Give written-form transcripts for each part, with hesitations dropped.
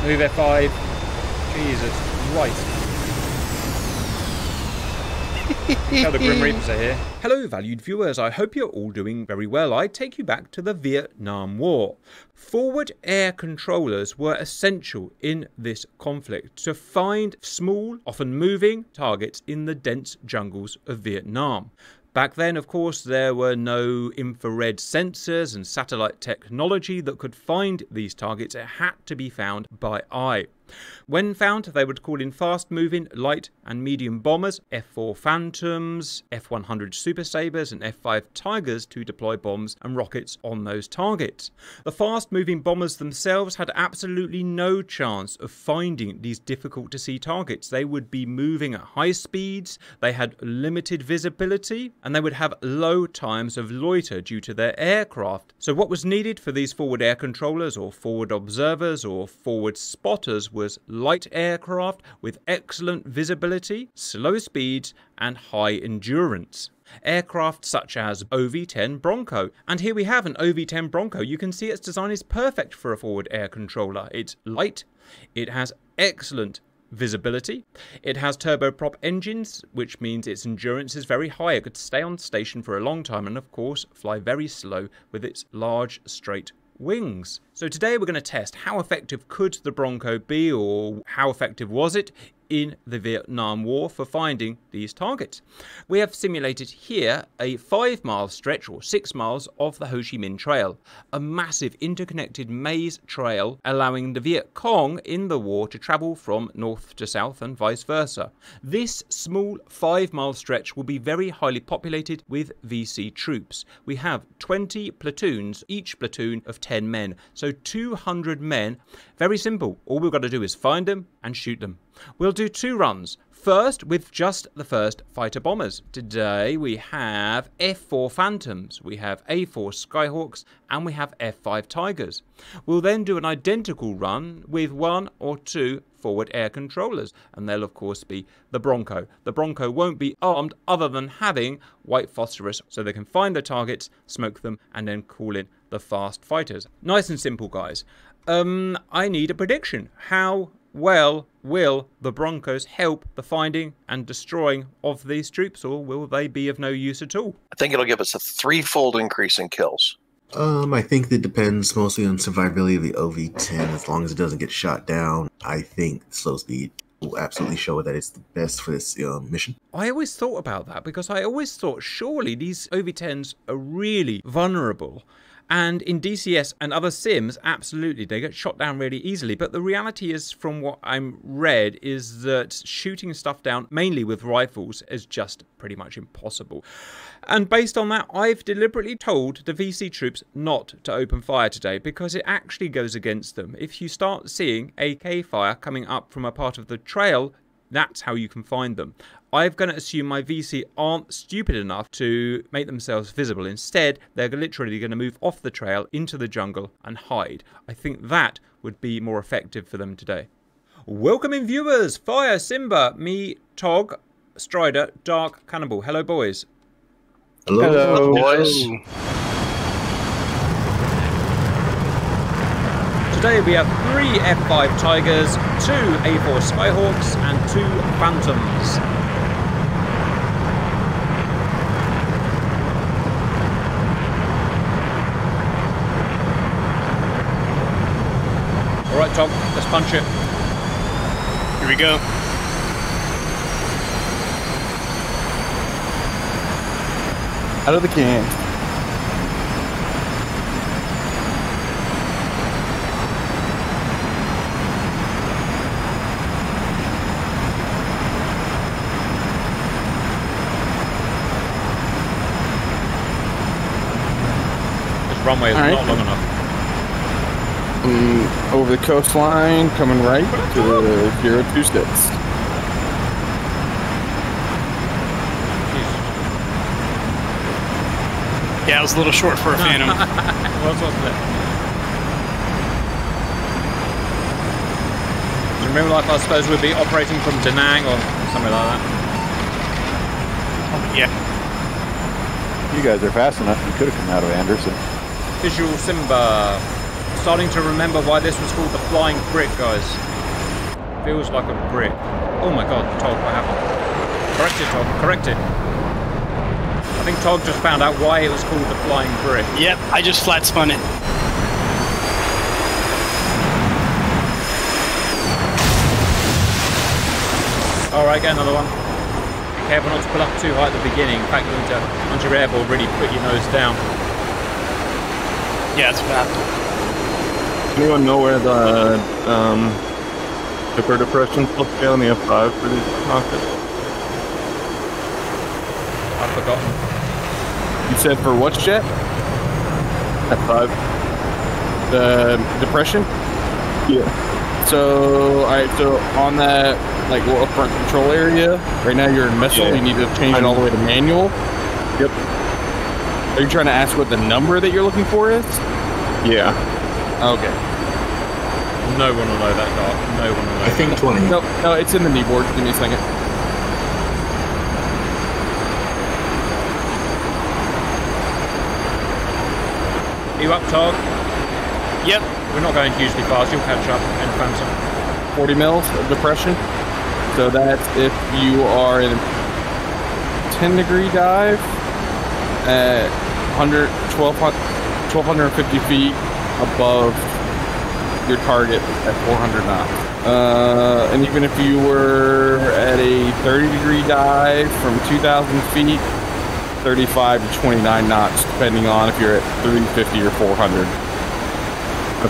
Move F5. Jesus Christ. How the Grim Reapers are here. Hello valued viewers, I hope you're all doing very well. I take you back to the Vietnam War. Forward air controllers were essential in this conflict to find small, often moving targets in the dense jungles of Vietnam. Back then, of course, there were no infrared sensors and satellite technology that could find these targets. It had to be found by eye. When found, they would call in fast-moving light and medium bombers, F-4 Phantoms, F-100 Super Sabres and F-5 Tigers to deploy bombs and rockets on those targets. The fast-moving bombers themselves had absolutely no chance of finding these difficult-to-see targets. They would be moving at high speeds, they had limited visibility, and they would have low times of loiter due to their aircraft. So what was needed for these forward air controllers or forward observers or forward spotters was light aircraft with excellent visibility, slow speeds and high endurance. Aircraft such as OV-10 Bronco. And here we have an OV-10 Bronco. You can see its design is perfect for a forward air controller. It's light, it has excellent visibility, it has turboprop engines, which means its endurance is very high. It could stay on station for a long time and of course fly very slow with its large straight wings. So today we're going to test how effective could the Bronco be, or how effective was it in the Vietnam War for finding these targets. We have simulated here a 5-mile stretch or 6 miles of the Ho Chi Minh Trail, a massive interconnected maze trail allowing the Viet Cong in the war to travel from north to south and vice versa. This small 5-mile stretch will be very highly populated with VC troops. We have 20 platoons, each platoon of 10 men, so 200 men. Very simple, all we've got to do is find them and shoot them. We'll do 2 runs. First, with just the first fighter bombers. Today we have F-4 Phantoms, we have A-4 Skyhawks, and we have F-5 Tigers. We'll then do an identical run with 1 or 2 forward air controllers, and they'll of course be the Bronco. The Bronco won't be armed other than having white phosphorus, so they can find the targets, smoke them, and then call in the fast fighters. Nice and simple, guys. I need a prediction. How well will the Broncos help the finding and destroying of these troops, or will they be of no use at all? I think it'll give us a 3-fold increase in kills. I think that depends mostly on survivability of the OV-10. As long as it doesn't get shot down, I think slow speed will absolutely show that it's the best for this mission. I always thought about that because I always thought surely these OV-10s are really vulnerable. And in DCS and other sims, absolutely, they get shot down really easily. But the reality is, from what I'm read, is that shooting stuff down, mainly with rifles, is just pretty much impossible. And based on that, I've deliberately told the VC troops not to open fire today because it actually goes against them. If you start seeing AK fire coming up from a part of the trail, that's how you can find them. I'm going to assume my VC aren't stupid enough to make themselves visible. Instead, they're literally going to move off the trail into the jungle and hide. I think that would be more effective for them today. Welcome in viewers, Fire, Simba, me, Tog, Strider, Dark, Cannibal. Hello boys. Hello, Hello boys. Today we have 3 F-5 Tigers, 2 A-4 Skyhawks and 2 Phantoms. Alright Tom, let's punch it. Here we go. Out of the can. This runway is not long enough. Over the coastline, coming right to 026. Yeah, it was a little short for a Phantom. Wasn't it? Remember, like I suppose we'd be operating from Da Nang or something like that. Yeah. You guys are fast enough. You could have come out of Anderson. Visual Simba. starting to remember why this was called the flying brick, guys. Feels like a brick. Oh my god, Tog, what happened? Correct it, Tog, correct it. I think Tog just found out why it was called the flying brick. Yep, I just flat spun it. Alright, get another one. Be careful not to pull up too high at the beginning. In fact, you need to, once you're airborne, really put your nose down. Yeah, it's bad. Anyone know where the Super Depression's supposed to be on the F5 for these rockets? I've forgotten. You said for what jet? F5. The Depression? Yeah. So, alright, so on that, like, little front control area, right now you're in missile, you need to change it all the way to manual. Yep. Are you trying to ask what the number that you're looking for is? Yeah. Okay. No one will know that, Dark. No one will know. I think 20. No, it's in the kneeboard. Give me a second. You up, Tog? Yep. We're not going hugely fast. You'll catch up and Phantom. 40 mils of depression. So that's if you are in a 10-degree dive at 1,250 feet above your target at 400 knots. And even if you were at a 30-degree dive from 2,000 feet, 35 to 29 knots, depending on if you're at 350 or 400.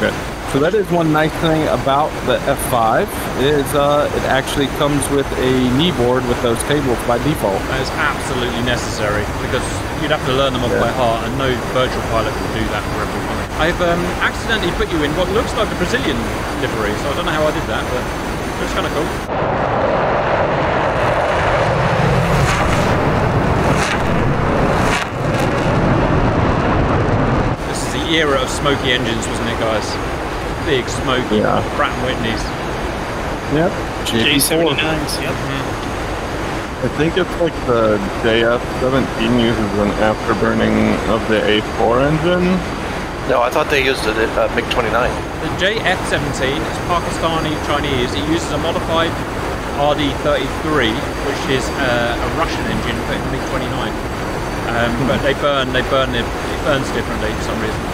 Okay. So that is one nice thing about the F5 is it actually comes with a kneeboard with those cables by default. That is absolutely necessary because you'd have to learn them off by heart, and no virtual pilot can do that for everyone. I've accidentally put you in what looks like a Brazilian livery, so I don't know how I did that, but it looks kind of cool. This is the era of smoky engines, wasn't it, guys? Big smoky Pratt & Whitneys. Yep. J79s, yep. I think it's like the JF17 uses an afterburning of the A4 engine. No, I thought they used it at MiG-29. The JF17 is Pakistani Chinese. It uses a modified RD-33, which is a Russian engine put in the MiG-29. But it burns differently for some reason.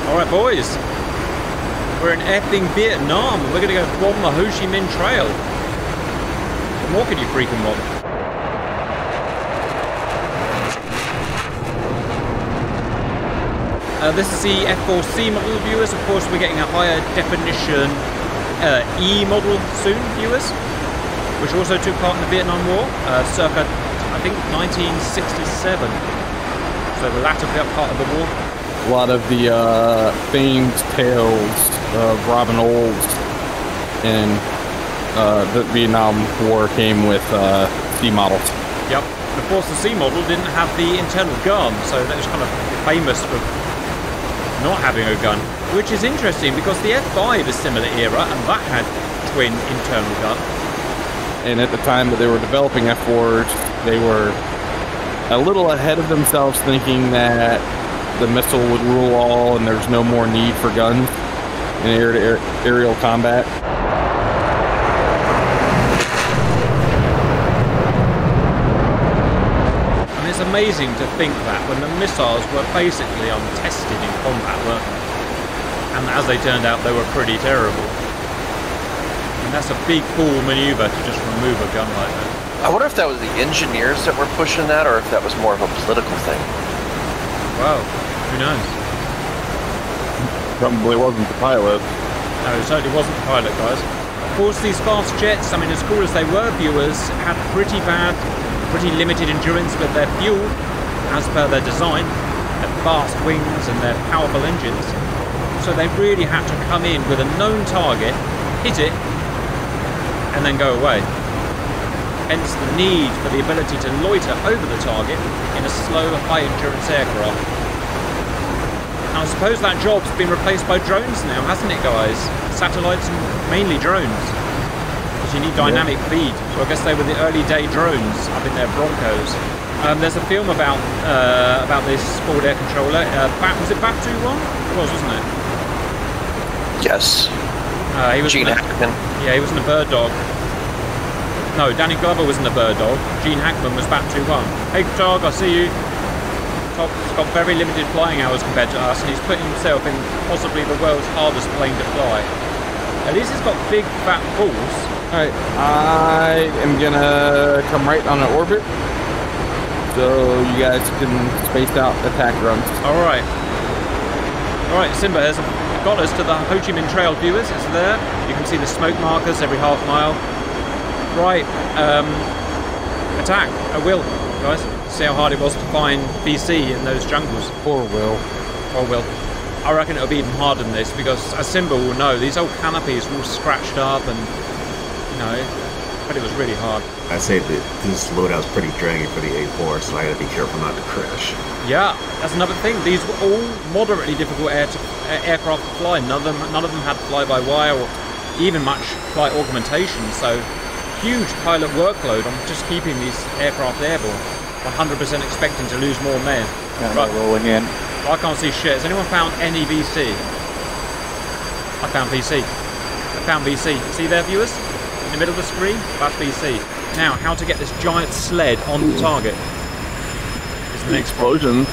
Alright boys, we're in effing Vietnam. We're going to go bomb the Ho Chi Minh Trail. What more could you freaking want? This is the F4C model, viewers. Of course, we're getting a higher definition E model soon, viewers, which also took part in the Vietnam War, circa, I think, 1967. So the latter part of the war. A lot of the famed tales of Robin Olds in the Vietnam War came with C models. Yep. Of course, the C model didn't have the internal gun, so that was kind of famous for not having a gun, which is interesting because the F5 is similar era, and that had twin internal gun. And at the time that they were developing F4s, they were a little ahead of themselves, thinking that the missile would rule all and there's no more need for guns in aerial combat. And it's amazing to think that when the missiles were basically untested in combat, weren't they? And as they turned out, they were pretty terrible. And that's a big fool maneuver to just remove a gun like that. I wonder if that was the engineers that were pushing that, or if that was more of a political thing. Wow, who knows? Probably wasn't the pilot. No, it certainly wasn't the pilot, guys. Of course, these fast jets, I mean, as cool as they were, viewers, had pretty limited endurance with their fuel, as per their design, their fast wings and their powerful engines. So they really had to come in with a known target, hit it, and then go away. Hence the need for the ability to loiter over the target in a slow, high-endurance aircraft. Now, I suppose that job's been replaced by drones now, hasn't it, guys? Satellites and mainly drones. Because you need dynamic feed. So I guess they were the early day drones up in their Broncos. There's a film about this forward air controller. Was it BAT 2-1? It was, wasn't it? Yes. He was Gene Hackman. Yeah, he was in a Bird Dog. No, Danny Glover was in a Bird Dog. Gene Hackman was BAT 2-1. Hey, Dog, I see you. Top's got very limited flying hours compared to us, and he's putting himself in possibly the world's hardest plane to fly. At least he's got big, fat balls. Alright, I am gonna come right on an orbit, so you guys can space out attack runs. Alright. Alright, Simba has got us to the Ho Chi Minh Trail, viewers. It's there. You can see the smoke markers every half mile. Right, attack. I will, guys. See how hard it was to find VC in those jungles. Poor Will. Poor Will. I reckon it'll be even harder than this, because as Simba will know, these old canopies were all scratched up and, you know, but it was really hard. I say that this loadout's pretty draggy for the A4, so I gotta be careful not to crash. Yeah, that's another thing. These were all moderately difficult aircraft to fly. None of them had fly-by-wire or even much flight augmentation, so huge pilot workload on just keeping these aircraft airborne. 100% expecting to lose more men. Right. Rolling in. I can't see shit. Has anyone found any VC? I found VC. I found VC. See there, viewers? In the middle of the screen? That's VC. Now, how to get this giant sled on the target is the next problem. Explosions.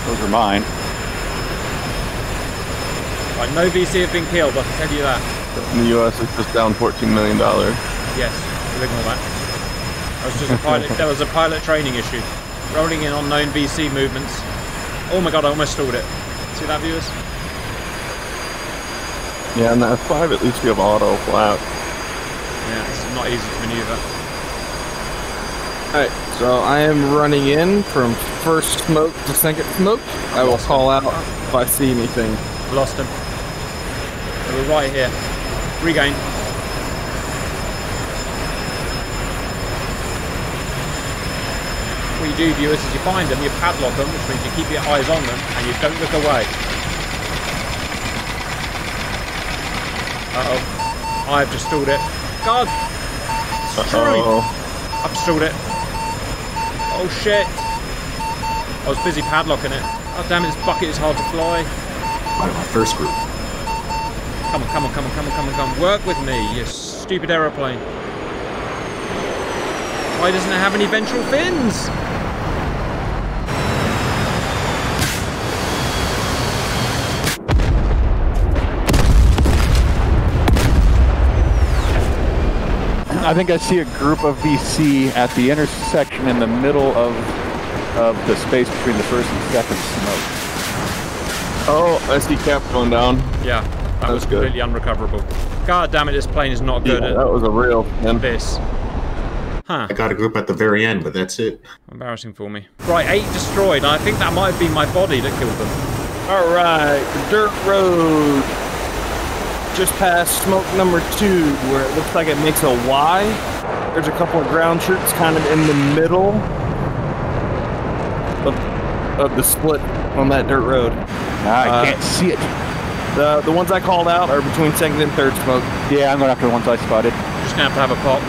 Those are mine. Right, no VC have been killed, I can tell you that. In the US, it's just down $14 million. Yes, we'll ignore that. That was just a pilot. That was a pilot training issue. Rolling in unknown VC movements. Oh my god, I almost stalled it. See that, viewers? Yeah, and that 5 at least you have auto flat. Yeah, it's not easy to maneuver. Alright, so I am running in from first smoke to second smoke. I will call out if I see anything. Lost him. We're right here. Regain. What you do, viewers, is you find them, you padlock them, which means you keep your eyes on them, and you don't look away. Uh-oh. I've just stalled it. God! Uh-oh. I've stalled it. Oh, shit. I was busy padlocking it. Oh, damn it, this bucket is hard to fly. My first group. Come on, come on, come on, come on, come on, come on. Work with me, you stupid aeroplane. Why doesn't it have any ventral fins? I think I see a group of VC at the intersection in the middle of the space between the first and second smoke. Oh, I see cap going down. Yeah, that was good. completely unrecoverable. God damn it, this plane is not good Yeah, at that was a real this. Huh. I got a group at the very end, but that's it. Embarrassing for me. Right, 8 destroyed, and I think that might have been my body that killed them. Alright, the dirt road. Just past smoke number 2, where it looks like it makes a Y. There's a couple of ground troops kind of in the middle of the split on that dirt road. I can't see it. The ones I called out are between second and third smoke. Yeah, I'm going after the ones I spotted. Just gonna have to have a pop.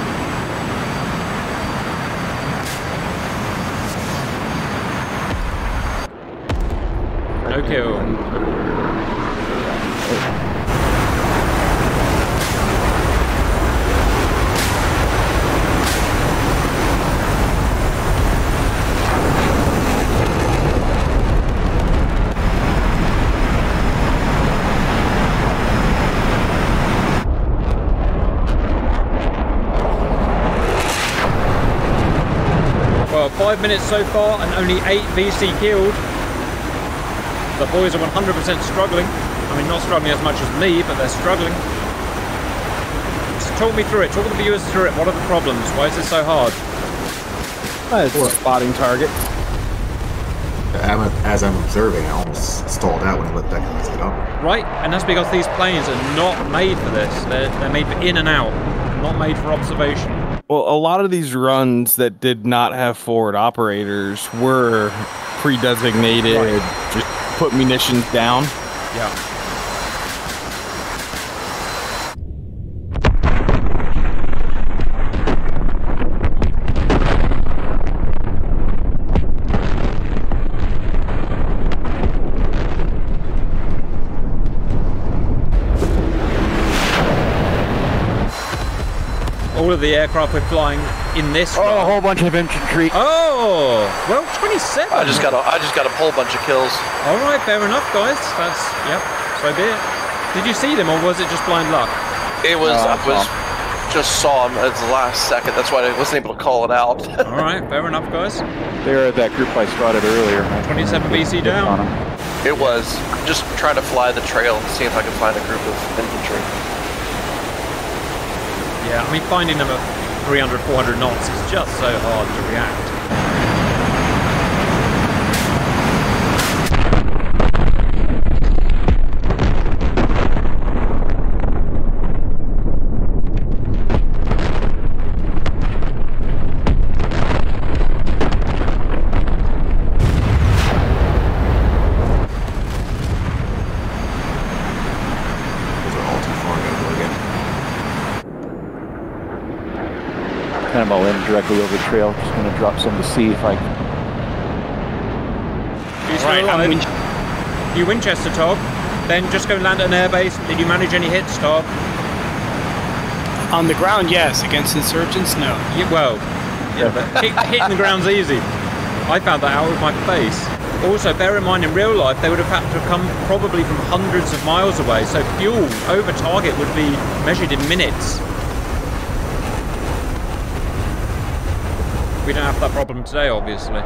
No kill. Well, 5 minutes so far and only 8 VC killed. The boys are 100% struggling. I mean, not struggling as much as me, but they're struggling. So talk me through it. Talk the viewers through it. What are the problems? Why is it so hard? It's a spotting target. As I'm observing, I almost stalled out when I looked back and looked it up. Right, and that's because these planes are not made for this. They're made for in and out, not made for observation. Well, a lot of these runs that did not have forward operators were pre-designated. Right. Just put munitions down. Yeah. all of the aircraft we're flying in this. Oh, a whole bunch of infantry. Oh, well, 27. I just got a whole bunch of kills. All right, fair enough, guys. That's yep. So be it. Did you see them, or was it just blind luck? It was. Just saw him at the last second. That's why I wasn't able to call it out. All right, fair enough, guys. They're that group I spotted earlier. 27 BC down. It was just trying to fly the trail and see if I could find a group of infantry. Yeah, I mean, finding them at 300, 400 knots is just so hard to react. Cannonball in directly over the trail. Just going to drop some to see if I can. You Winchester, Todd. Then just go land at an airbase. Did you manage any hits, Todd? On the ground, yes. Against insurgents, no. Yeah, well, yeah, but hitting the ground's easy. I found that out with my face. Also, bear in mind, in real life, they would have had to come probably from hundreds of miles away, so fuel over target would be measured in minutes. We don't have that problem today, obviously.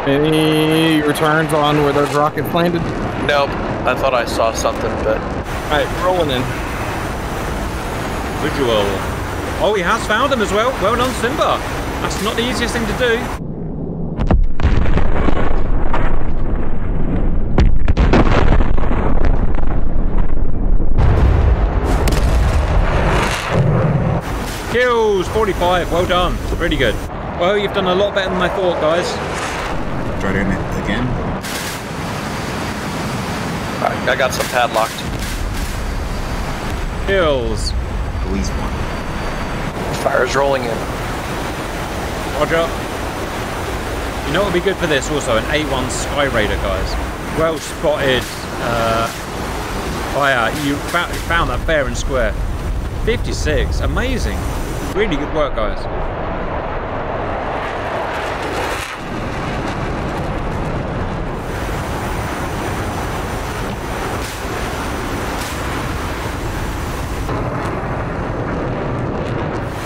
Any returns on where those rockets landed? Nope. I thought I saw something, but... Alright, rolling in. Visual. Oh, he has found them as well. Well done, Simba. That's not the easiest thing to do. Kills, 45. Well done. Pretty good. Well, you've done a lot better than I thought, guys. Try to end it again. Alright, I got some padlocked. Kills. At least one. Fire's rolling in. Roger. You know what would be good for this also? An A1 Sky Raider, guys. Well spotted. Fire. You found that fair and square. 56. Amazing. Really good work, guys.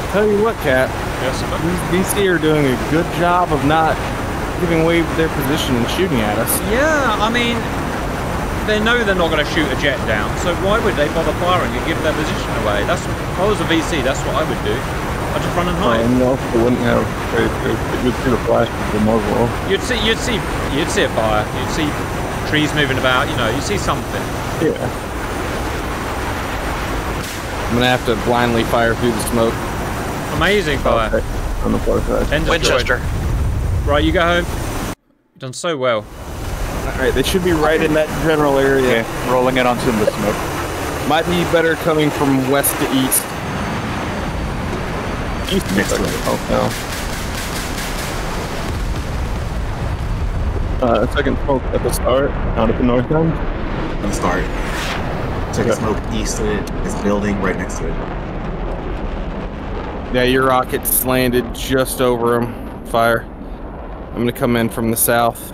Tell you what, Cat. Yes, These DC are doing a good job of not giving away their position and shooting at us. yeah, I mean, they know they're not going to shoot a jet down, so why would they bother firing and give their position away? That's if I was a VC, that's what I would do. I'd just run and hide. And you also wouldn't have you'd see the flash of the muzzle. You'd see a fire. You'd see trees moving about. You know, you see something. Yeah. I'm gonna have to blindly fire through the smoke. Amazing fire. Okay. On the far side. Then destroyed. Winchester. Right, you go home. You've done so well. Alright, they should be right in that general area. Okay, rolling in on some of the smoke. Might be better coming from west to east. East Next to it. Oh, no. Second smoke at the start, not at the north end. On the start. Second smoke east of it. It's building right next to it. Yeah, your rockets landed just over them. Fire. I'm gonna come in from the south.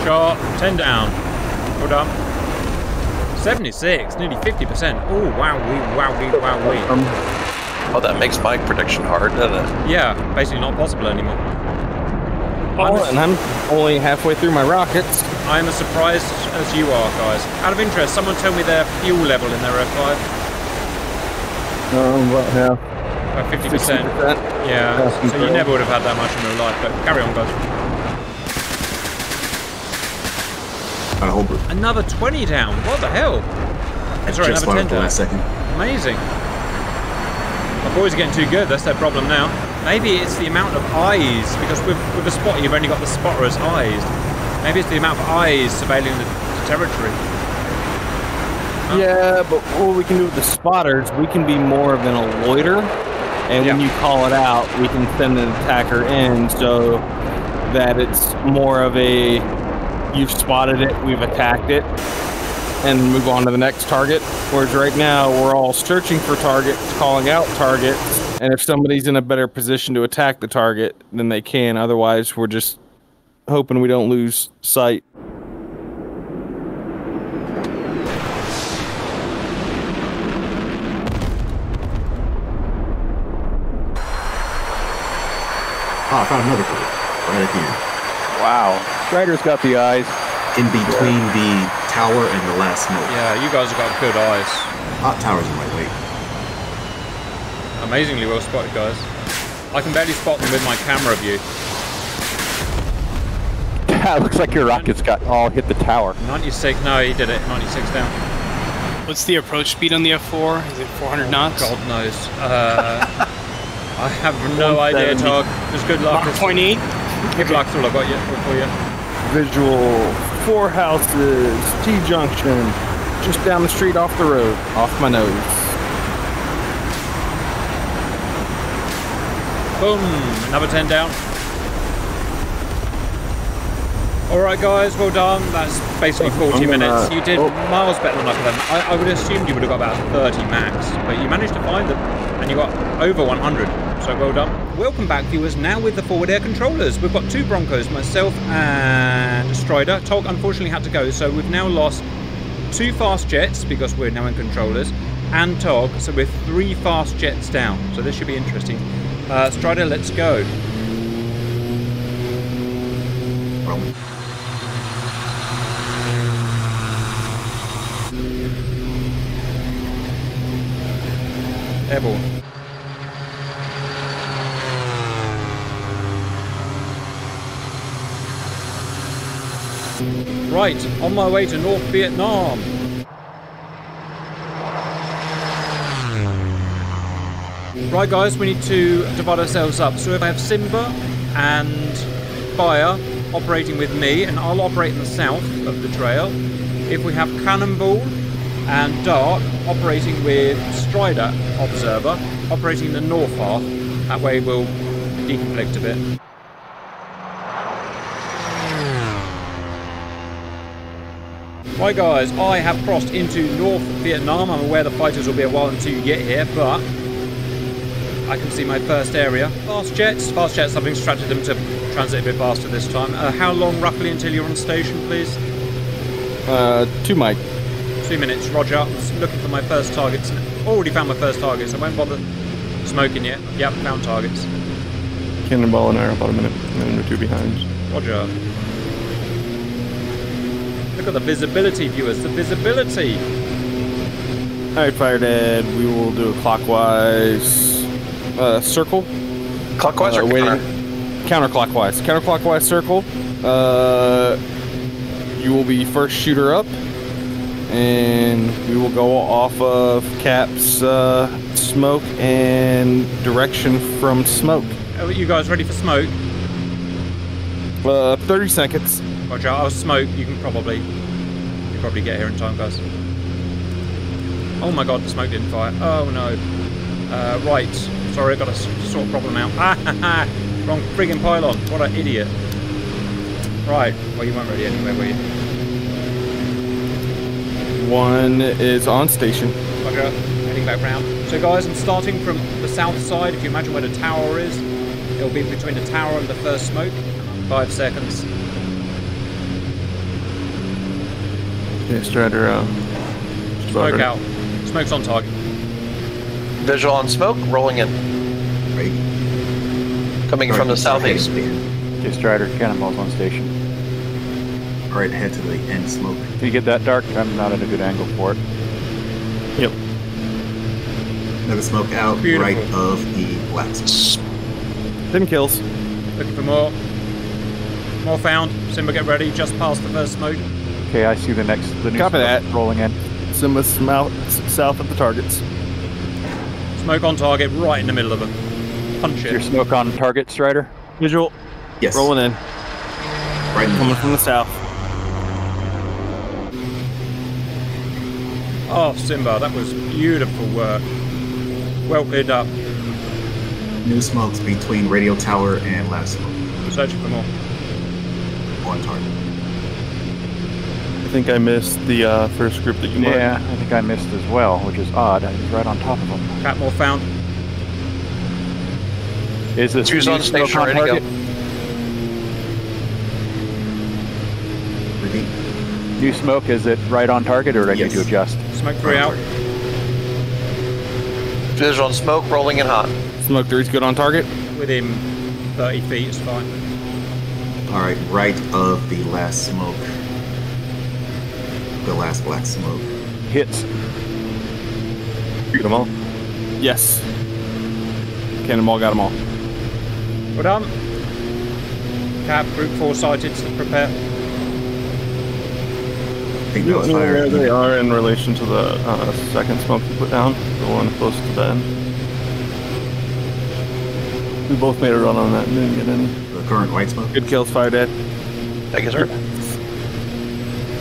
Shot. 10 down. Hold up. 76. Nearly 50%. Oh, wowee, wowee, wowee. Oh, that makes my prediction hard, doesn't it? Yeah, basically not possible anymore. Oh, and I'm only halfway through my rockets. I am as surprised as you are, guys. Out of interest, someone tell me their fuel level in their F5. About half. About 50%. 60%. Yeah, That's so you incredible. never would have had that much in real life, but carry on, guys. Got a whole group. Another 20 down. What the hell? That's Sorry, just another 10 spawned the down. last second. Amazing. My boys are getting too good. That's their problem now. Maybe it's the amount of eyes, because with the spotter, you've only got the spotter as eyes. Maybe it's the amount of eyes surveilling the territory. Huh? Yeah, but what we can do with the spotters, we can be more of an loiter, and when Yeah. you call it out, we can send an attacker in so that it's more of a you've spotted it, we've attacked it. and move on to the next target. Whereas right now, we're all searching for targets, calling out targets, and if somebody's in a better position to attack the target, then they can. Otherwise, we're just hoping we don't lose sight. Oh, I found another target right at the end. Wow. Strider's got the eyes. In between the tower and the last smoke. Yeah, you guys have got good eyes. Hot tower's in my way. Amazingly well spotted, guys. I can barely spot them with my camera view. That looks like your rockets got all hit the tower. 96, no, he did it. 96 down. What's the approach speed on the F4? Is it 400 knots? God knows. I have no idea, Tog. Just good luck. Mach 0.8? Good luck, that's all I've got yet for you. Visual, 4 houses, T-junction, just down the street off the road, off my nose. Boom, another 10 down. Alright guys, well done. That's basically 40 minutes. You did miles better than I could have. I would have assumed you would have got about 30 max, but you managed to find them and you got over 100. So well done. Welcome back, viewers. Now with the forward air controllers. We've got 2 Broncos, myself and Strider. Tog unfortunately had to go, so we've now lost 2 fast jets because we're now in controllers, and Tog, so we're 3 fast jets down. So this should be interesting. Strider, let's go. Airborne. Right, on my way to North Vietnam. Right guys, we need to divide ourselves up. So if I have Simba and Fire operating with me, and I'll operate in the south of the trail. If we have Cannonball and Dark operating with Strider Observer, operating in the north path, that way we'll deconflict a bit. Right guys, I have crossed into North Vietnam. I'm aware the fighters will be a while until you get here, but I can see my first area. Fast jets, I've instructed them to transit a bit faster this time. How long roughly until you're on station, please? 2 Mike. 2 minutes, roger. I'm looking for my first targets. Already found my first targets. I won't bother smoking yet. Yep, found targets. Cannonball and I are about a minute, and we're 2 behind. Roger. Look at the visibility, viewers, the visibility. Alright, Fire Dad, we will do a clockwise circle. Clockwise or Counterclockwise. Counterclockwise circle. You will be first shooter up, and we will go off of Cap's smoke and direction from smoke. Are you guys ready for smoke? 30 seconds. Roger, I'll smoke. You can probably get here in time, guys. Oh my god, the smoke didn't fire. Oh no. Right. Sorry, I've got a sort of problem out. Ah, wrong friggin' pylon. What an idiot. Right. Well, you weren't ready anyway, were you? 1 is on station. Roger. Heading back round. So guys, I'm starting from the south side. If you imagine where the tower is, it'll be between the tower and the first smoke. 5 seconds. Yeah, Strider. Smoke out. Smoke's on target. Visual on smoke, rolling in. Right. Coming from the southeast. Okay, Strider, Cannonball's on station. Alright, head to the end smoke. Did you get that, Dark? I'm not at a good angle for it. Yep. Another smoke out, Beautiful. right of the black smoke. 10 kills. Looking for more. More found. Simba, get ready. Just past the first smoke. Okay, I see the new Copy smoke that. rolling in. Simba south of the targets. Smoke on target, right in the middle of them. Punch Your it. smoke on target, Strider? Visual. Yes. Rolling in. Right in Coming from the south. Oh, Simba, that was beautiful work. Well cleared up. New smokes between radio tower and last smoke. Searching for more. On target. think I missed the first group that you marked. Yeah, I think I missed as well, which is odd. I was right on top of them. Catmore found. Is this Choose on new station, smoke on ready to go. target? Repeat. New smoke, is it right on target, or do I need Yes. to adjust? Smoke 3 out. Visual on smoke, rolling in hot. Smoke 3's good on target. Within 30 feet is fine. All right, right of the last smoke. The last black smoke. Hits. Get them all? Yes. Cannonball got them all. Well done. Cap, group 4 sighted, prepare. I think that was fire. Where they are in relation to the second smoke you put down, the one close to the end. We both made a run on that and didn't get any. The current white smoke. Good kills, fire dead. Thank you, sir.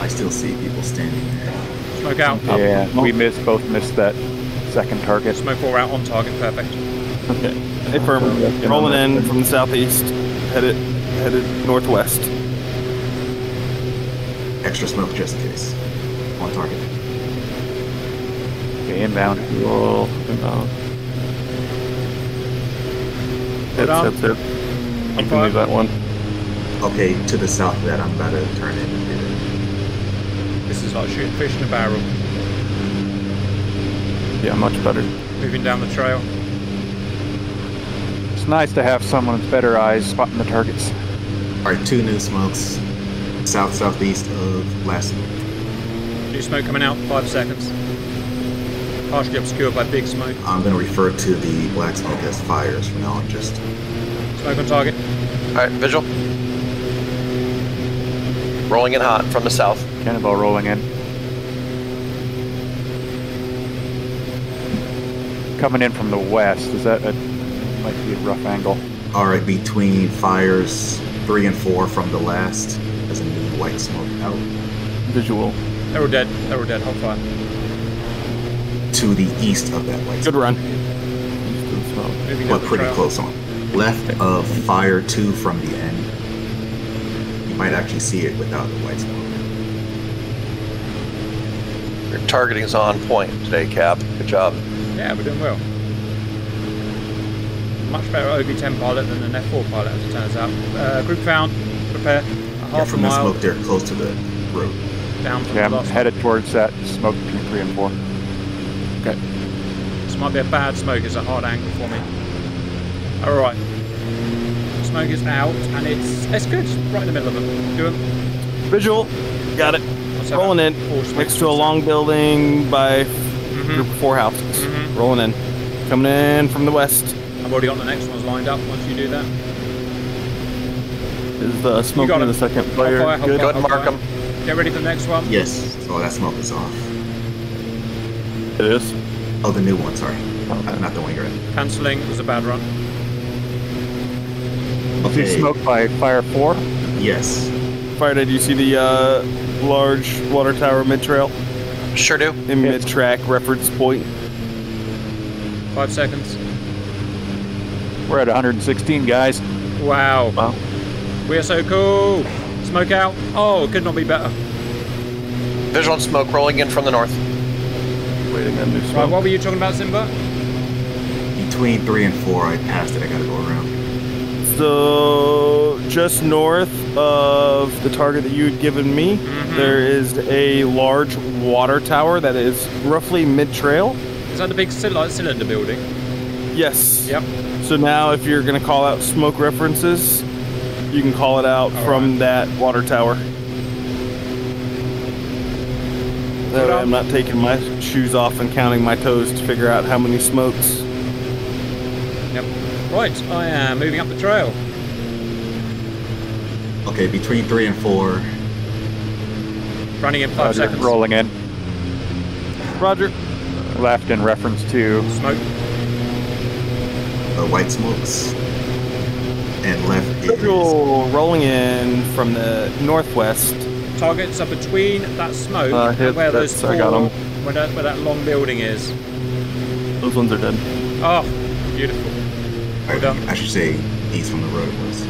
I still see people standing there. Smoke out. Yeah, we both missed that second target. Smoke 4 out on target, perfect. Okay. Hey, firm. Rolling in from the southeast, headed northwest. Extra smoke just in case. On target. Okay, inbound. Roll inbound. Hold on. Hits. You can fire. leave that one. Okay, to the south of that, I'm about to turn in. This is like shooting fish in a barrel. Yeah, much better. Moving down the trail. It's nice to have someone with better eyes spotting the targets. All right, 2 new smokes. Southeast of last smoke. New smoke coming out, 5 seconds. Partially obscured by big smoke. I'm going to refer to the black smoke as fires from now on. Just Smoke on target. Alright, visual. Rolling in hot from the south. Cannonball rolling in. Coming in from the west. Is that might be a rough angle? all right. Between fires 3 and 4 from the last, there's a new white smoke out Visual. They're all dead. They're all dead. Hold fire. to the east of that white Good smoke. run. Moving down But the pretty trail. close on. Left of fire 2 from the end. You might actually see it without the white smoke. Your targeting's on point today, Cap. Good job. Yeah, we're doing well. Much better OV-10 pilot than an F4 pilot, as it turns out. Group found. Prepare. A Yeah, half a from the mile smoke there, close to the road. down from Yeah, the I'm last. headed towards that smoke between 3 and 4. Okay. This might be a bad smoke. It's a hard angle for me. All right. Smoke is out, and it's good. Right in the middle of them. Do them. Visual. Got it. What's that? Rolling in. Four smoke Next to a sticks. long building by Mhm. group of 4 houses. Mhm. Rolling in. Coming in from the west. I've already got the next ones lined up. Once you do that, Is the smoke got in it. the second Hold player fire, hold good? fire. Go ahead and mark them. get ready for the next one. Yes, so that smoke is off. It is. Oh, the new one, sorry. Okay. Not the one you're in. Cancelling. It was a bad run. See Okay, smoke by fire 4. yes. Fire dead, you see the large water tower mid-trail? Sure do. In mid-track reference point. 5 seconds. We're at 116, guys. Wow. Wow. We're so cool. Smoke out. Oh, it could not be better. Visual on smoke rolling in from the north. Waiting on new Right, smoke. what were you talking about, Simba? Between 3 and 4, I passed it. I gotta go around. So, just north of the target that you had given me, there is a large water tower that is roughly mid-trail. Is that the big cylinder building? Yes. Yep. So now if you're going to call out smoke references, you can call it out from that water tower. That way I'm not taking my shoes off and counting my toes to figure out how many smokes. Yep. Right, I am moving up the trail. Okay, between 3 and 4, Running in 5 Roger, seconds. rolling in. Roger. Left in reference to Smoke. white smokes. And left is... Visual rolling in from the northwest. Targets are between that smoke Hit, and where those that's- four, I got 'em. where that long building is. Those ones are dead. Oh, beautiful. Well done. I should say east from the road it was.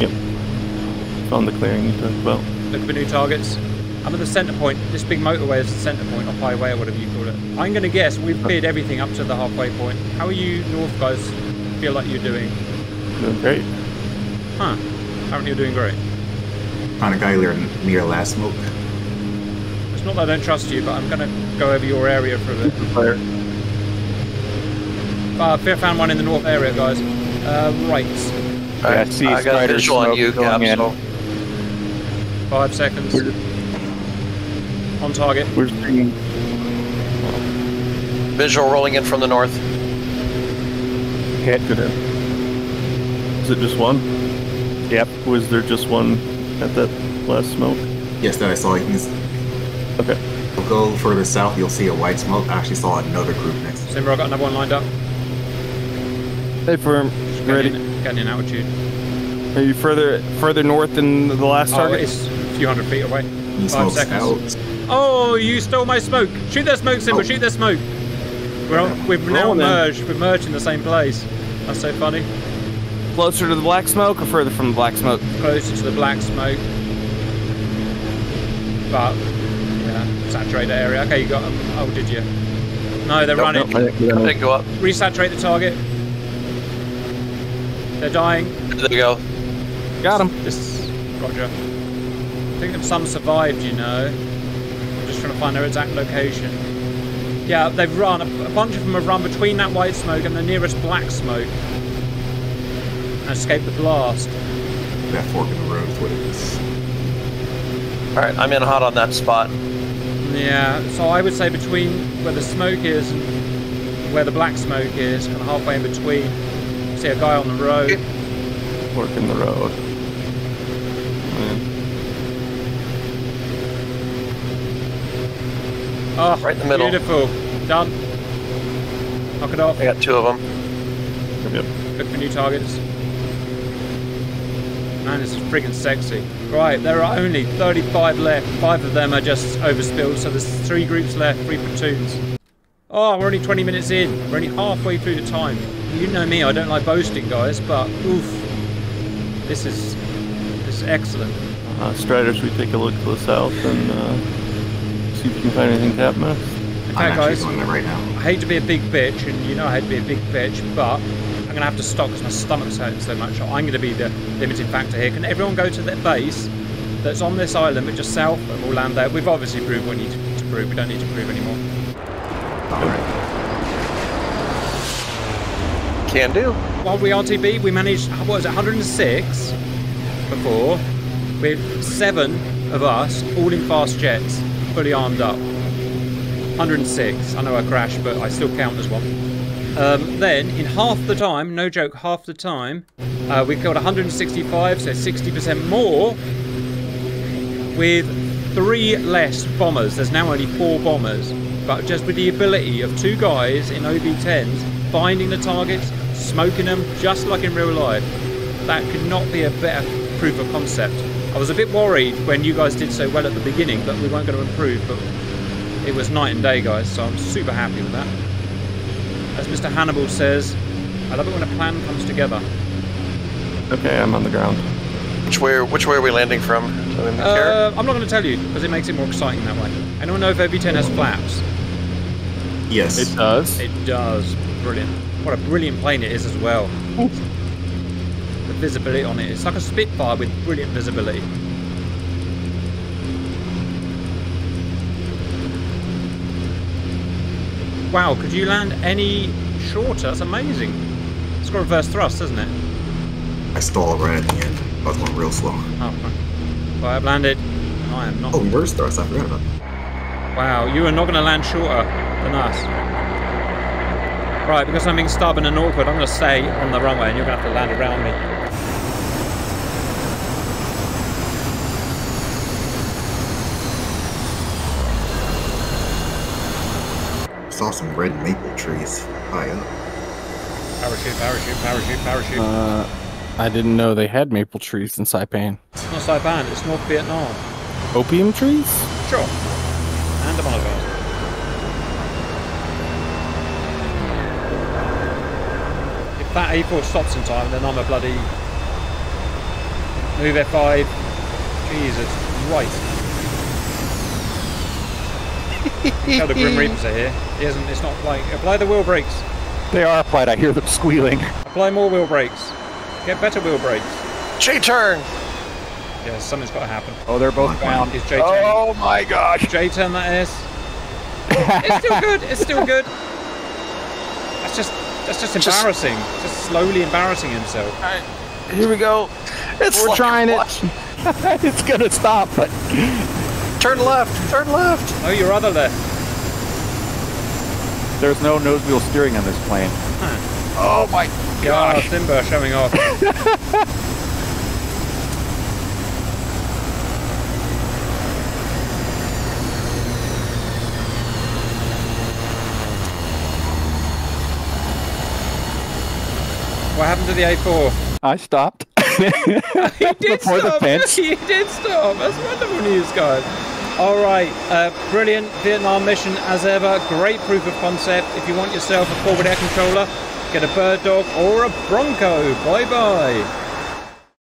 Yep. Found the clearing you talked about. Looking for new targets. I'm at the centre point. This big motorway is the centre point, or highway, or whatever you call it. I'm going to guess we've cleared everything up to the halfway point. How are you North guys feel like you're doing? Doing great. Huh. Apparently you're doing great. Found a guy near last smoke. It's not that I don't trust you, but I'm going to go over your area for a bit. Found one in the north area, guys. Right. Alright, I see I got a spider visual on smoke you, going Cap, in. so 5 seconds. On target. We're seeing visual rolling in from the north. Hit. good. Is it just one? Yep. Was there just one at that last smoke? Yes, that I saw. Okay. Go further south, you'll see a white smoke. I actually saw another group next to it. Simmer, I've got another one lined up. Hey, firm. Ready? Getting in altitude. Are you further north than the last target? It's a few hundred feet away. He 5 smokes seconds. out. Oh, you stole my smoke. Shoot their smoke, Simba. Oh. Shoot their smoke. We've now Roll then. merged. We've merged in the same place. That's so funny. Closer to the black smoke or further from the black smoke? Closer to the black smoke. But, yeah, saturated area. Okay, you got them. Oh, did you? No, they're running. I didn't go up. Resaturate the target. They're dying. There you go. Got him. Roger. I think that some survived, you know. I'm just trying to find their exact location. Yeah, they've run. A bunch of them have run between that white smoke and the nearest black smoke. And escaped the blast. That fork in the road is what it is. Alright, I'm in hot on that spot. Yeah, so I would say between where the smoke is and where the black smoke is, kind of halfway in between. See a guy on the road. Working the road. Man. Oh, Right in the middle. Beautiful. Done. Knock it off. I got 2 of them. Yep. Look for new targets. Man, this is freaking sexy. Right, there are only 35 left. 5 of them are just overspilled, so there's 3 groups left, 3 platoons. Oh, we're only 20 minutes in. We're only halfway through the time. You know me, I don't like boasting, guys, but oof. This is excellent. Striders, we take a look to the south and see if we can find anything Cap missed. In I'm fact, actually guys, doing that right now. I hate to be a big bitch, and you know I hate to be a big bitch, but I'm going to have to stop because my stomach's hurting so much. I'm going to be the limiting factor here. Can everyone go to their base that's on this island, but just south, and we'll land there? We've obviously proved what we need to prove. We don't need to prove anymore. Alright. Can do. While we RTB, we managed, what was it, 106 before, with 7 of us, all in fast jets, fully armed up. 106. I know I crashed, but I still count as one. Then, in half the time, no joke, half the time, we killed 165, so 60% more, with 3 less bombers. There's now only 4 bombers, but just with the ability of 2 guys in OV-10s finding the targets, smoking them, just like in real life. That could not be a better proof of concept. I was a bit worried when you guys did so well at the beginning that we weren't going to improve, but it was night and day, guys, so I'm super happy with that. As Mr. Hannibal says, I love it when a plan comes together. Okay, I'm on the ground. Which way are we landing from? In the carrot? I'm not going to tell you, because it makes it more exciting that way. Anyone know if OV-10 has flaps? Yes. It does. It does. Brilliant. What a brilliant plane it is as well. The visibility on it. It's like a Spitfire with brilliant visibility. Wow, could you land any shorter? That's amazing. It's got reverse thrust, doesn't it? I stalled right at the end. I was going real slow. Oh, well, I've landed. I am not. Oh, reverse thrust. I forgot about that. Wow, you are not going to land shorter than us. Right, because I'm being stubborn and awkward, I'm going to stay on the runway and you're going to have to land around me. Saw some red maple trees high up. Parachute, parachute, parachute, parachute. I didn't know they had maple trees in Saipan. It's not Saipan, it's North Vietnam. Opium trees? Sure. And I'm on a bus. If that A4 stops in time, then I'm a bloody... Move F5. Jesus Christ. How the Grim Reapers are here. It's not like... Apply the wheel brakes. They are applied. I hear them squealing. Apply more wheel brakes. Get better wheel brakes. J-turn! Yeah, something's got to happen. Oh, they're both down. Is J-turn? Oh my gosh. J-turn that is. It's still good. It's still good. That's just embarrassing. Just slowly embarrassing himself. All right, here we go. We're like trying it. It's gonna stop, but Turn left! Turn left! Oh, your other left. there's no nose wheel steering on this plane. Oh my Oh, gosh. Simba showing off. What happened to the A4? I stopped. He did Before the stop. fence. He did stop. That's wonderful news, guys. All right, brilliant Vietnam mission as ever. Great proof of concept. If you want yourself a forward air controller, get a Bird Dog or a Bronco. Bye bye.